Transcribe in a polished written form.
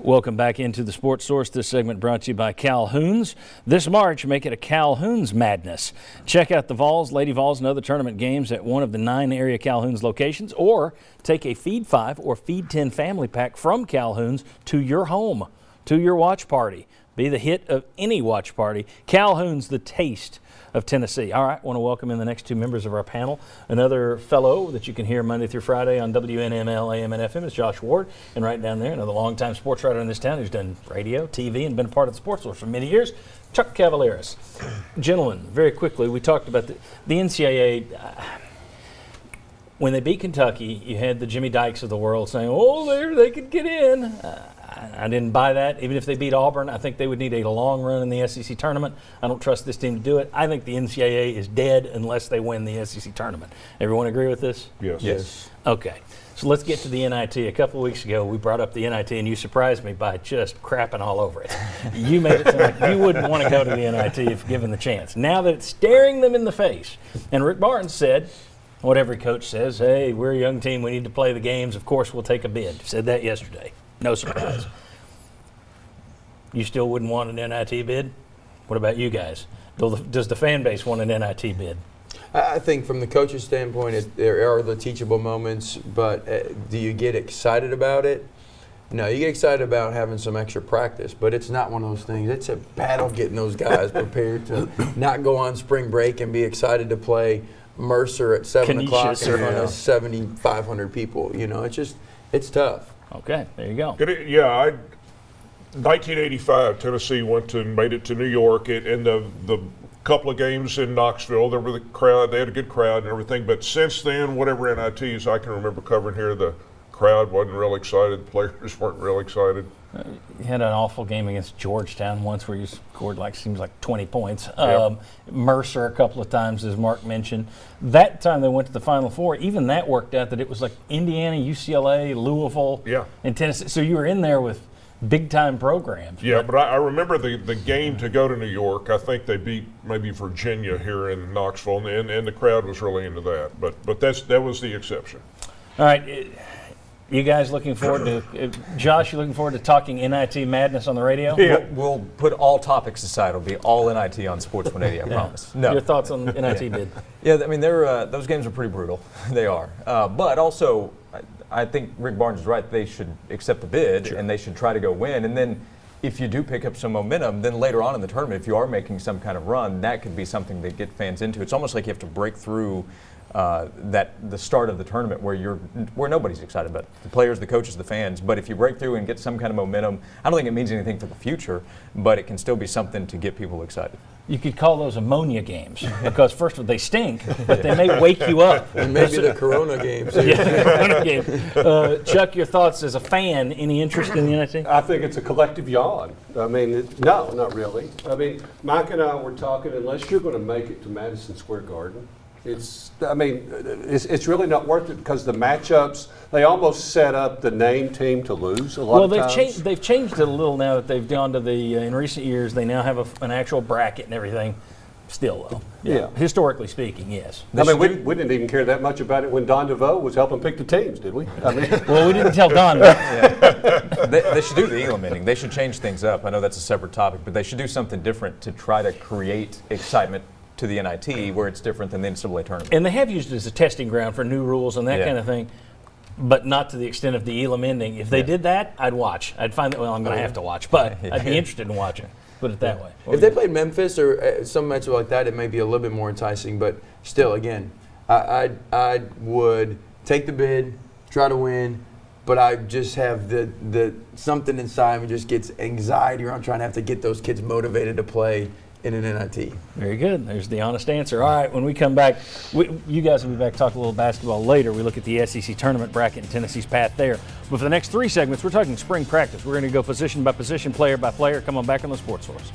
Welcome back into the Sports Source. This segment brought to you by Calhoun's. This March, make it a Calhoun's Madness. Check out the Vols, Lady Vols, and other tournament games at one of the 9 area Calhoun's locations, or take a Feed 5 or Feed 10 family pack from Calhoun's to your home, to your watch party. Be the hit of any watch party. Calhoun's, the taste of Tennessee. All right, want to welcome in the next 2 members of our panel. Another fellow that you can hear Monday through Friday on WNML, AM, and FM is Josh Ward. And right down there, another longtime sports writer in this town who's done radio, TV, and been a part of the Sports Source for many years, Chuck Cavaleris. Gentlemen, very quickly, we talked about the NCAA. When they beat Kentucky, you had the Jimmy Dykes of the world saying, oh, they could get in. I didn't buy that. Even if they beat Auburn, I think they would need a long run in the SEC tournament. I don't trust this team to do it. I think the NCAA is dead unless they win the SEC tournament. Everyone agree with this? Yes. Okay. So let's get to the NIT. A couple of weeks ago, we brought up the NIT, and you surprised me by just crapping all over it. You made it sound like you wouldn't want to go to the NIT if given the chance. Now that it's staring them in the face, and Rick Barnes said, what every coach says, hey, we're a young team, we need to play the games, of course we'll take a bid. Said that yesterday. No surprise. You still wouldn't want an NIT bid? What about you guys? Does the fan base want an NIT bid? I think from the coach's standpoint, there are the teachable moments, but do you get excited about it? No, you get excited about having some extra practice, but it's not one of those things. It's a battle getting those guys prepared to not go on spring break and be excited to play Mercer at 7 o'clock in front of 7,500 people. You know, it's tough. Okay, there you go. 1985, Tennessee made it to New York, and the couple of games in Knoxville, there were the crowd. They had a good crowd and everything. But since then, whatever NITs I can remember covering here, the crowd wasn't real excited. The players weren't real excited. You had an awful game against Georgetown once where you scored seems like 20 points. Yep. Mercer a couple of times, as Mark mentioned. That time they went to the Final Four. Even that worked out that it was like Indiana, UCLA, Louisville, and Tennessee. So you were in there with big-time programs. Yeah, but I remember the game to go to New York. I think they beat maybe Virginia here in Knoxville, and the crowd was really into that. But that was the exception. All right. You guys looking forward to Josh? You looking forward to talking NIT madness on the radio? Yeah. We'll put all topics aside. It'll be all NIT on Sports 180. I promise. No. Your thoughts on NIT bid? Yeah, I mean those games are pretty brutal. They are, but also I think Rick Barnes is right. They should accept the bid and they should try to go win. And then if you do pick up some momentum, then later on in the tournament, if you are making some kind of run, that could be something that get fans into. It's almost like you have to break through. The start of the tournament where nobody's excited about it. The players, the coaches, the fans. But if you break through and get some kind of momentum, I don't think it means anything for the future, but it can still be something to get people excited. You could call those ammonia games because first of all, they stink, but they may wake you up. And maybe the Corona games. Corona game. Chuck, your thoughts as a fan, any interest in the NIT? I think it's a collective yawn. I mean, no, not really. I mean, Mike and I were talking, unless you're going to make it to Madison Square Garden, it's really not worth it because the matchups, they almost set up the name team to lose a lot of times. They've changed it a little now that they've gone to the, in recent years, they now have an actual bracket and everything. Still, though. Yeah. Historically speaking, yes. I mean, we didn't even care that much about it when Don DeVoe was helping pick the teams, did we? I mean, well, we didn't tell Don. They should do the Elam inning. They should change things up. I know that's a separate topic, but they should do something different to try to create excitement to the NIT where it's different than the NCAA tournament. And they have used it as a testing ground for new rules and that kind of thing, but not to the extent of the Elam ending. If they did that, I'd watch. I'd find that, well, I'm going to have to watch, but I'd be interested in watching. Put it that way. If they played Memphis or some matchup like that, it may be a little bit more enticing, but still, again, I would take the bid, try to win, but I just have the something inside me just gets anxiety around trying to have to get those kids motivated to play in an NIT. Very good. There's the honest answer. All right, when we come back, you guys will be back to talk a little basketball later. We look at the SEC tournament bracket and Tennessee's path there. But for the next 3 segments, we're talking spring practice. We're going to go position by position, player by player. Come on back on the Sports Source.